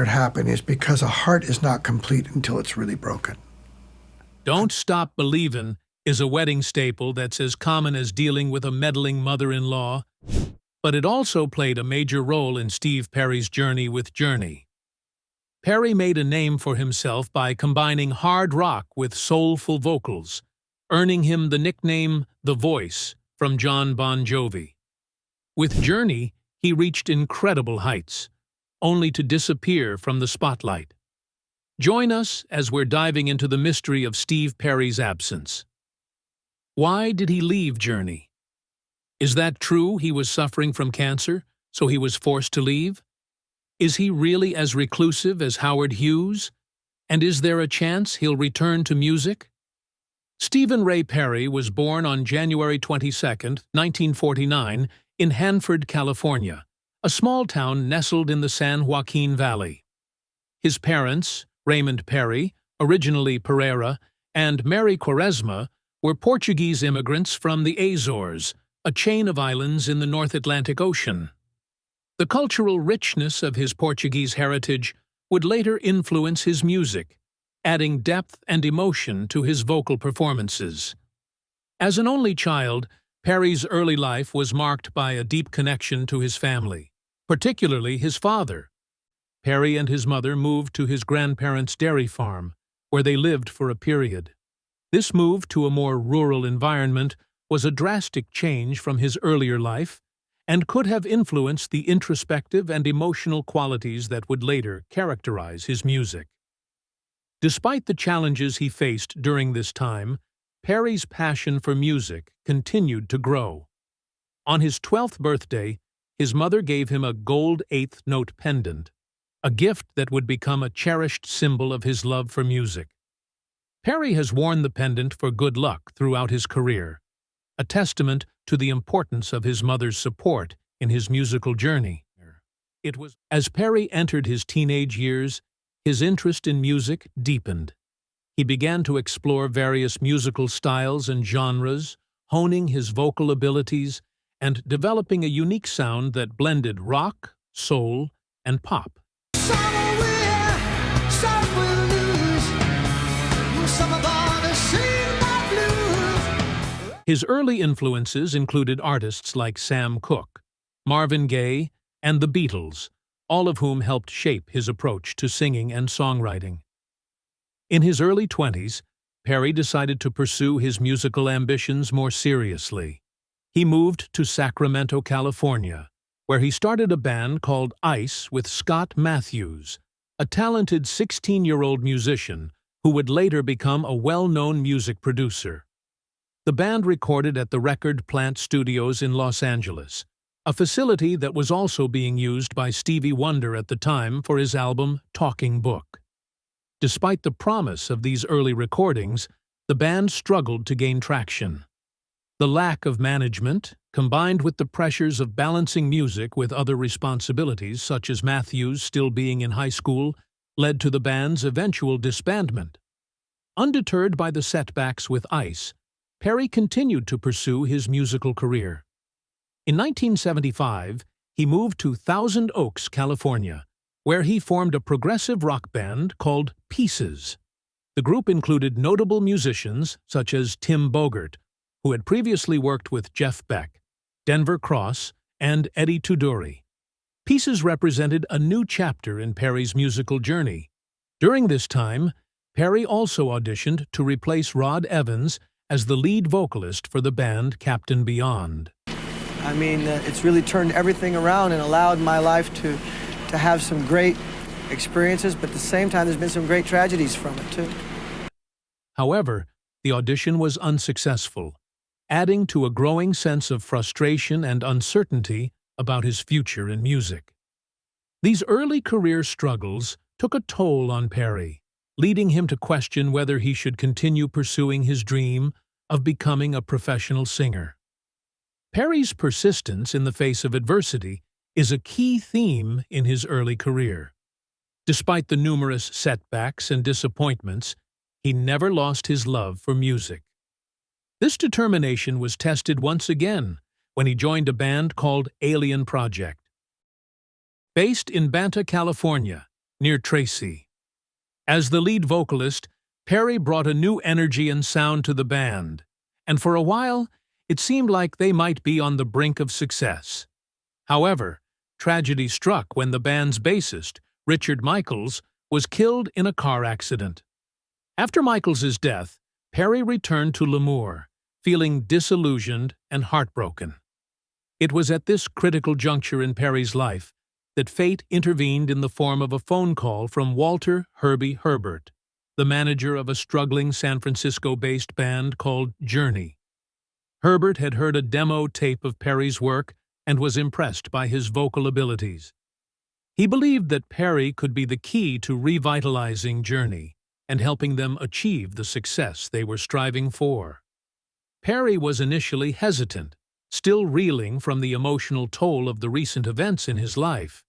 happen is because a heart is not complete until it's really broken. Don't Stop Believin' is a wedding staple that's as common as dealing with a meddling mother-in-law, but it also played a major role in Steve Perry's journey with Journey. Perry made a name for himself by combining hard rock with soulful vocals, earning him the nickname The Voice from Jon Bon Jovi. With Journey, he reached incredible heights, only to disappear from the spotlight. Join us as we're diving into the mystery of Steve Perry's absence. Why did he leave Journey? Is that true he was suffering from cancer, so he was forced to leave? Is he really as reclusive as Howard Hughes? And is there a chance he'll return to music? Stephen Ray Perry was born on January 22, 1949, in Hanford, California, a small town nestled in the San Joaquin Valley. His parents, Raymond Perry, originally Pereira, and Mary Quaresma, were Portuguese immigrants from the Azores, a chain of islands in the North Atlantic Ocean. The cultural richness of his Portuguese heritage would later influence his music, adding depth and emotion to his vocal performances. As an only child, Perry's early life was marked by a deep connection to his family, particularly his father. Perry and his mother moved to his grandparents' dairy farm, where they lived for a period. This move to a more rural environment was a drastic change from his earlier life and could have influenced the introspective and emotional qualities that would later characterize his music. Despite the challenges he faced during this time, Perry's passion for music continued to grow. On his 12th birthday, his mother gave him a gold eighth-note pendant, a gift that would become a cherished symbol of his love for music. Perry has worn the pendant for good luck throughout his career, a testament to the importance of his mother's support in his musical journey. As Perry entered his teenage years, his interest in music deepened. He began to explore various musical styles and genres, honing his vocal abilities and developing a unique sound that blended rock, soul, and pop. His early influences included artists like Sam Cooke, Marvin Gaye, and the Beatles, all of whom helped shape his approach to singing and songwriting. In his early 20s, Perry decided to pursue his musical ambitions more seriously. He moved to Sacramento, California, where he started a band called Ice with Scott Matthews, a talented 16-year-old musician who would later become a well-known music producer. The band recorded at the Record Plant Studios in Los Angeles, a facility that was also being used by Stevie Wonder at the time for his album Talking Book. Despite the promise of these early recordings, the band struggled to gain traction. The lack of management, combined with the pressures of balancing music with other responsibilities such as Matthews still being in high school, led to the band's eventual disbandment. Undeterred by the setbacks with Ice, Perry continued to pursue his musical career. In 1975, he moved to Thousand Oaks, California, where he formed a progressive rock band called Pieces. The group included notable musicians such as Tim Bogert, who had previously worked with Jeff Beck, Denver Cross, and Eddie Tudori. Pieces represented a new chapter in Perry's musical journey. During this time, Perry also auditioned to replace Rod Evans as the lead vocalist for the band Captain Beyond. I mean, it's really turned everything around and allowed my life to have some great experiences, but at the same time, there's been some great tragedies from it, too. However, the audition was unsuccessful, adding to a growing sense of frustration and uncertainty about his future in music. These early career struggles took a toll on Perry, leading him to question whether he should continue pursuing his dream of becoming a professional singer. Perry's persistence in the face of adversity is a key theme in his early career. Despite the numerous setbacks and disappointments, he never lost his love for music. This determination was tested once again when he joined a band called Alien Project. Based in Banta, California, near Tracy. As the lead vocalist, Perry brought a new energy and sound to the band, and for a while, it seemed like they might be on the brink of success. However, tragedy struck when the band's bassist, Richard Michaels, was killed in a car accident. After Michaels's death, Perry returned to L'Amour, feeling disillusioned and heartbroken. It was at this critical juncture in Perry's life that fate intervened in the form of a phone call from Walter "Herbie" Herbert, the manager of a struggling San Francisco-based band called Journey. Herbert had heard a demo tape of Perry's work and was impressed by his vocal abilities. He believed that Perry could be the key to revitalizing Journey and helping them achieve the success they were striving for. Perry was initially hesitant, still reeling from the emotional toll of the recent events in his life.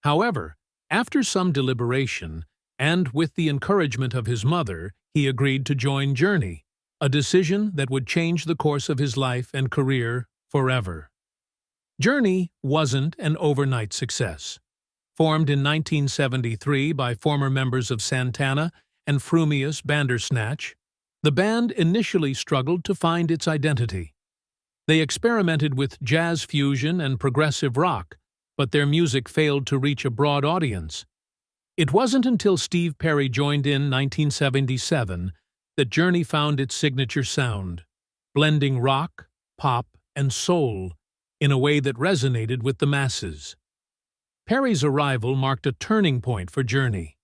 However, after some deliberation, and with the encouragement of his mother, he agreed to join Journey, a decision that would change the course of his life and career forever. Journey wasn't an overnight success. Formed in 1973 by former members of Santana and Frumious Bandersnatch, the band initially struggled to find its identity. They experimented with jazz fusion and progressive rock, but their music failed to reach a broad audience. It wasn't until Steve Perry joined in 1977 that Journey found its signature sound, blending rock, pop, and soul in a way that resonated with the masses. Perry's arrival marked a turning point for Journey.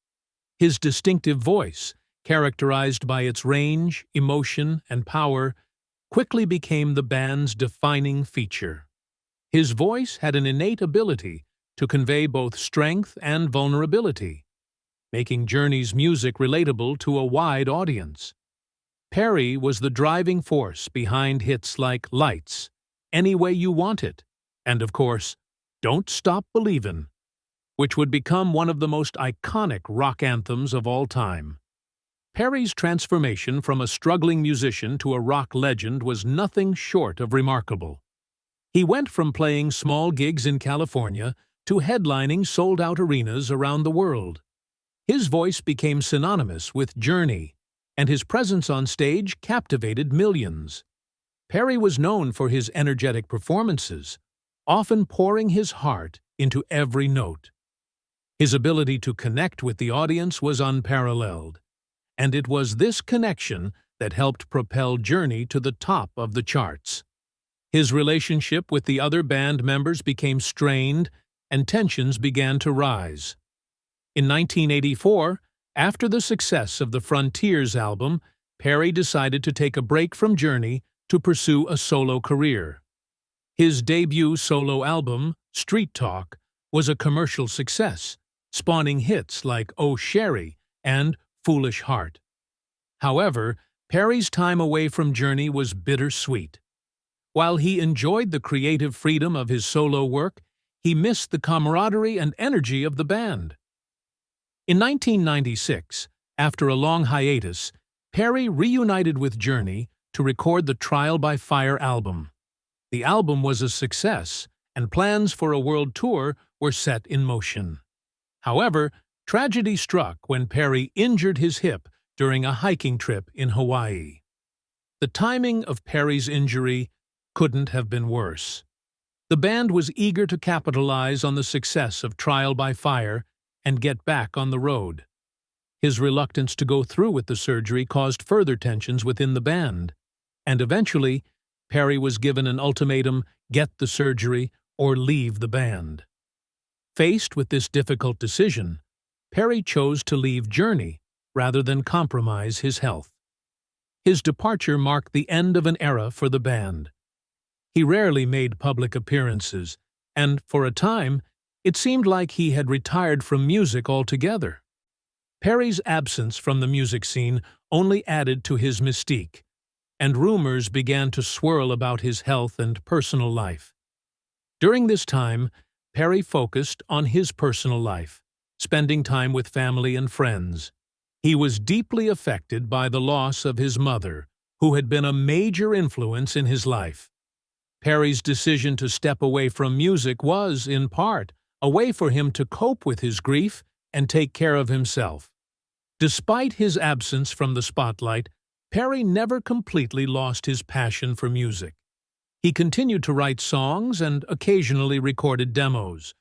His distinctive voice, characterized by its range, emotion, and power, quickly became the band's defining feature. His voice had an innate ability to convey both strength and vulnerability, making Journey's music relatable to a wide audience. Perry was the driving force behind hits like Lights, Any Way You Want It, and of course, Don't Stop Believin', which would become one of the most iconic rock anthems of all time. Perry's transformation from a struggling musician to a rock legend was nothing short of remarkable. He went from playing small gigs in California to headlining sold-out arenas around the world. His voice became synonymous with Journey, and his presence on stage captivated millions. Perry was known for his energetic performances, often pouring his heart into every note. His ability to connect with the audience was unparalleled, and it was this connection that helped propel Journey to the top of the charts. His relationship with the other band members became strained, and tensions began to rise. In 1984, after the success of the Frontiers album, Perry decided to take a break from Journey to pursue a solo career. His debut solo album, Street Talk, was a commercial success, spawning hits like Oh Sherry and Foolish Heart. However, Perry's time away from Journey was bittersweet. While he enjoyed the creative freedom of his solo work, he missed the camaraderie and energy of the band. In 1996, after a long hiatus, Perry reunited with Journey to record the Trial by Fire album. The album was a success, and plans for a world tour were set in motion. However, tragedy struck when Perry injured his hip during a hiking trip in Hawaii. The timing of Perry's injury couldn't have been worse. The band was eager to capitalize on the success of Trial by Fire and get back on the road. His reluctance to go through with the surgery caused further tensions within the band, and eventually, Perry was given an ultimatum: get the surgery or leave the band. Faced with this difficult decision, Perry chose to leave Journey rather than compromise his health. His departure marked the end of an era for the band. He rarely made public appearances, and for a time, it seemed like he had retired from music altogether. Perry's absence from the music scene only added to his mystique, and rumors began to swirl about his health and personal life. During this time, Perry focused on his personal life, spending time with family and friends. He was deeply affected by the loss of his mother, who had been a major influence in his life. Perry's decision to step away from music was, in part, a way for him to cope with his grief and take care of himself. Despite his absence from the spotlight, Perry never completely lost his passion for music. He continued to write songs and occasionally recorded demos.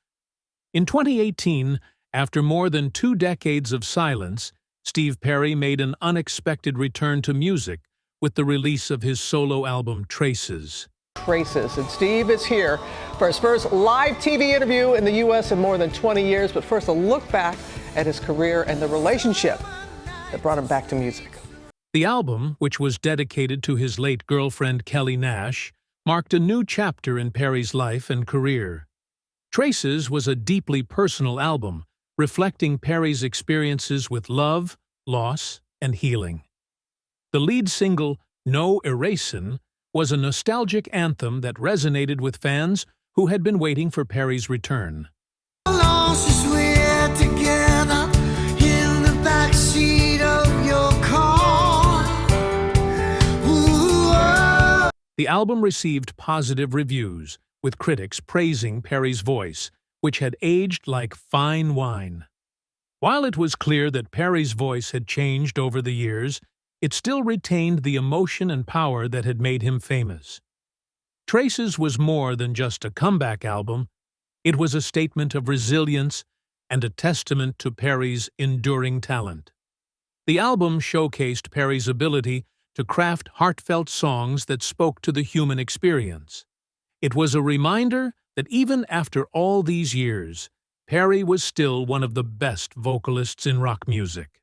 In 2018, after more than 2 decades of silence, Steve Perry made an unexpected return to music with the release of his solo album, Traces. Traces. And Steve is here for his first live TV interview in the U.S. in more than 20 years. But first, a look back at his career and the relationship that brought him back to music. The album, which was dedicated to his late girlfriend Kelly Nash, marked a new chapter in Perry's life and career. Traces was a deeply personal album, reflecting Perry's experiences with love, loss, and healing. The lead single, No Erasing, was a nostalgic anthem that resonated with fans who had been waiting for Perry's return. The album received positive reviews, with critics praising Perry's voice, which had aged like fine wine. While it was clear that Perry's voice had changed over the years, it still retained the emotion and power that had made him famous. Traces was more than just a comeback album. It was a statement of resilience and a testament to Perry's enduring talent. The album showcased Perry's ability to craft heartfelt songs that spoke to the human experience. It was a reminder that even after all these years, Perry was still one of the best vocalists in rock music.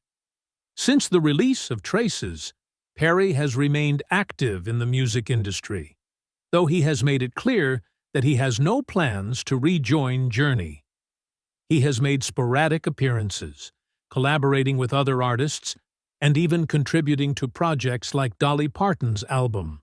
Since the release of Traces, Perry has remained active in the music industry, though he has made it clear that he has no plans to rejoin Journey. He has made sporadic appearances, collaborating with other artists, and even contributing to projects like Dolly Parton's album.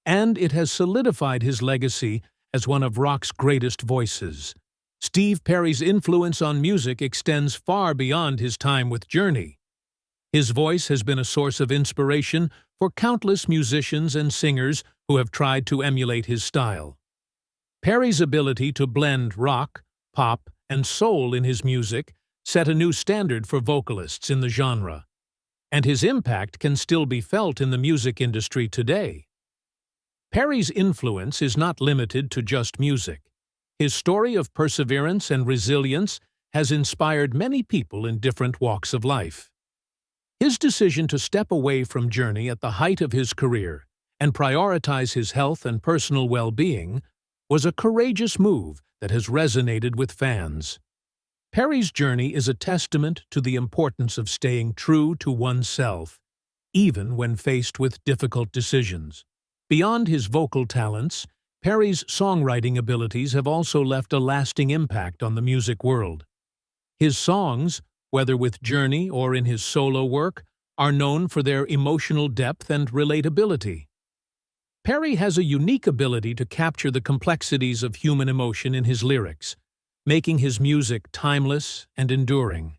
And it has solidified his legacy as one of rock's greatest voices. Steve Perry's influence on music extends far beyond his time with Journey. His voice has been a source of inspiration for countless musicians and singers who have tried to emulate his style. Perry's ability to blend rock, pop, and soul in his music set a new standard for vocalists in the genre, and his impact can still be felt in the music industry today. Perry's influence is not limited to just music. His story of perseverance and resilience has inspired many people in different walks of life. His decision to step away from Journey at the height of his career and prioritize his health and personal well-being was a courageous move that has resonated with fans. Perry's journey is a testament to the importance of staying true to oneself, even when faced with difficult decisions. Beyond his vocal talents, Perry's songwriting abilities have also left a lasting impact on the music world. His songs, whether with Journey or in his solo work, are known for their emotional depth and relatability. Perry has a unique ability to capture the complexities of human emotion in his lyrics, making his music timeless and enduring.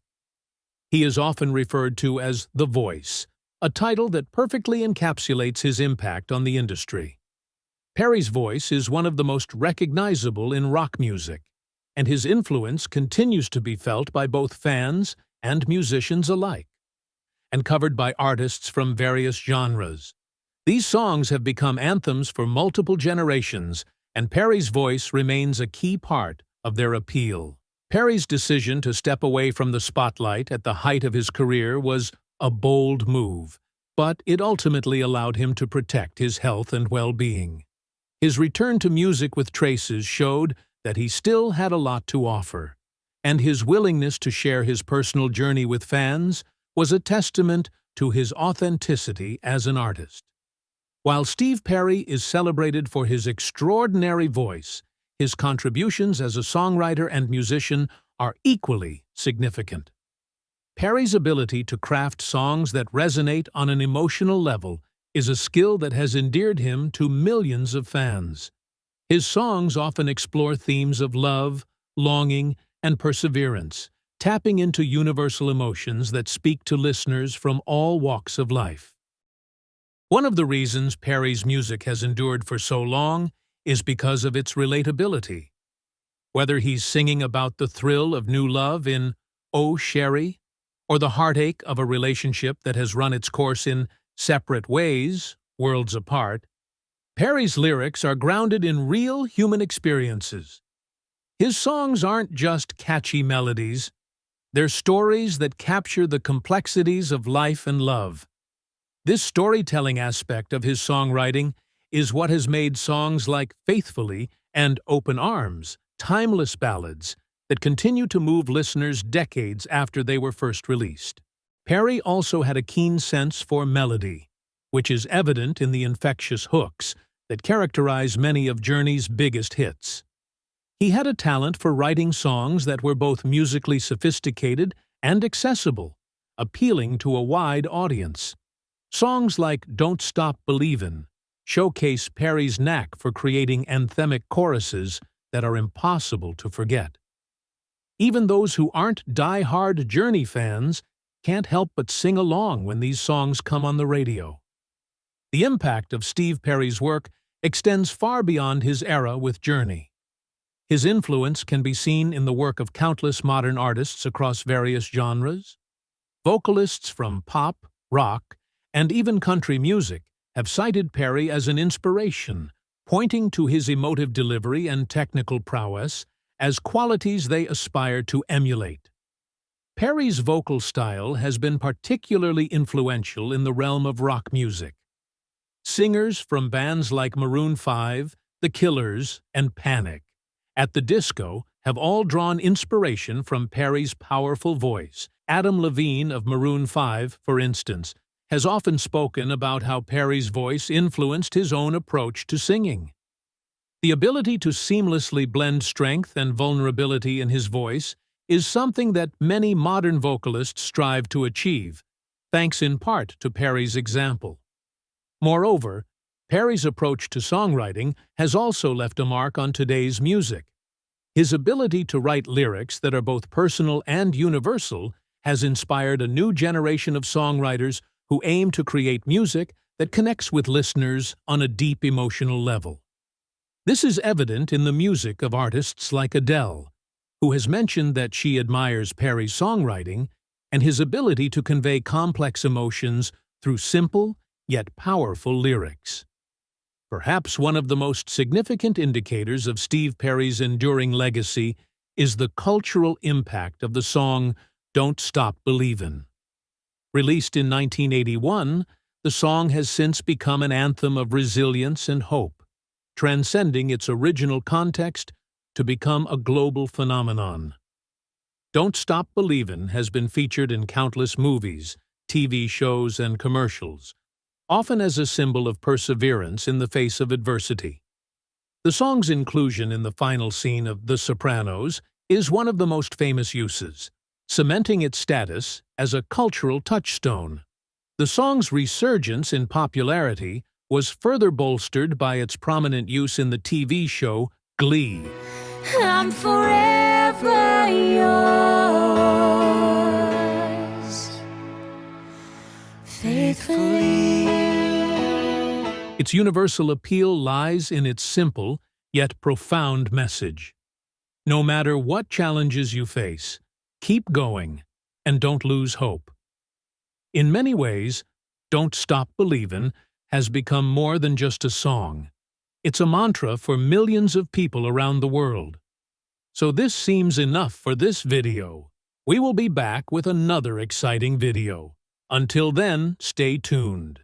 He is often referred to as the Voice, a title that perfectly encapsulates his impact on the industry. Perry's voice is one of the most recognizable in rock music, and his influence continues to be felt by both fans and musicians alike, and covered by artists from various genres. These songs have become anthems for multiple generations, and Perry's voice remains a key part of their appeal. Perry's decision to step away from the spotlight at the height of his career was a bold move, but it ultimately allowed him to protect his health and well-being. His return to music with Traces showed that he still had a lot to offer, and his willingness to share his personal journey with fans was a testament to his authenticity as an artist. While Steve Perry is celebrated for his extraordinary voice, his contributions as a songwriter and musician are equally significant. Perry's ability to craft songs that resonate on an emotional level is a skill that has endeared him to millions of fans. His songs often explore themes of love, longing, and perseverance, tapping into universal emotions that speak to listeners from all walks of life. One of the reasons Perry's music has endured for so long is because of its relatability. Whether he's singing about the thrill of new love in Oh Sherry, or the heartache of a relationship that has run its course in separate ways, worlds apart, Perry's lyrics are grounded in real human experiences. His songs aren't just catchy melodies, they're stories that capture the complexities of life and love. This storytelling aspect of his songwriting is what has made songs like Faithfully and Open Arms timeless ballads that continue to move listeners decades after they were first released. Perry also had a keen sense for melody, which is evident in the infectious hooks that characterize many of Journey's biggest hits. He had a talent for writing songs that were both musically sophisticated and accessible, appealing to a wide audience. Songs like Don't Stop Believin' showcase Perry's knack for creating anthemic choruses that are impossible to forget. Even those who aren't die-hard Journey fans can't help but sing along when these songs come on the radio. The impact of Steve Perry's work extends far beyond his era with Journey. His influence can be seen in the work of countless modern artists across various genres. Vocalists from pop, rock, and even country music have cited Perry as an inspiration, pointing to his emotive delivery and technical prowess as qualities they aspire to emulate. Perry's vocal style has been particularly influential in the realm of rock music. Singers from bands like Maroon 5, The Killers, and Panic at the Disco have all drawn inspiration from Perry's powerful voice. Adam Levine of Maroon 5, for instance, has often spoken about how Perry's voice influenced his own approach to singing. The ability to seamlessly blend strength and vulnerability in his voice is something that many modern vocalists strive to achieve, thanks in part to Perry's example. Moreover, Perry's approach to songwriting has also left a mark on today's music. His ability to write lyrics that are both personal and universal has inspired a new generation of songwriters who aim to create music that connects with listeners on a deep emotional level. This is evident in the music of artists like Adele, who has mentioned that she admires Perry's songwriting and his ability to convey complex emotions through simple yet powerful lyrics. Perhaps one of the most significant indicators of Steve Perry's enduring legacy is the cultural impact of the song Don't Stop Believin'. Released in 1981, the song has since become an anthem of resilience and hope, transcending its original context to become a global phenomenon. Don't Stop Believin' has been featured in countless movies, TV shows, and commercials, often as a symbol of perseverance in the face of adversity. The song's inclusion in the final scene of The Sopranos is one of the most famous uses, cementing its status as a cultural touchstone. The song's resurgence in popularity was further bolstered by its prominent use in the TV show Glee. I'm forever yours, faithfully. Its universal appeal lies in its simple yet profound message. No matter what challenges you face, keep going and don't lose hope. In many ways, Don't Stop Believin' has become more than just a song. It's a mantra for millions of people around the world. So this seems enough for this video. We will be back with another exciting video. Until then, stay tuned.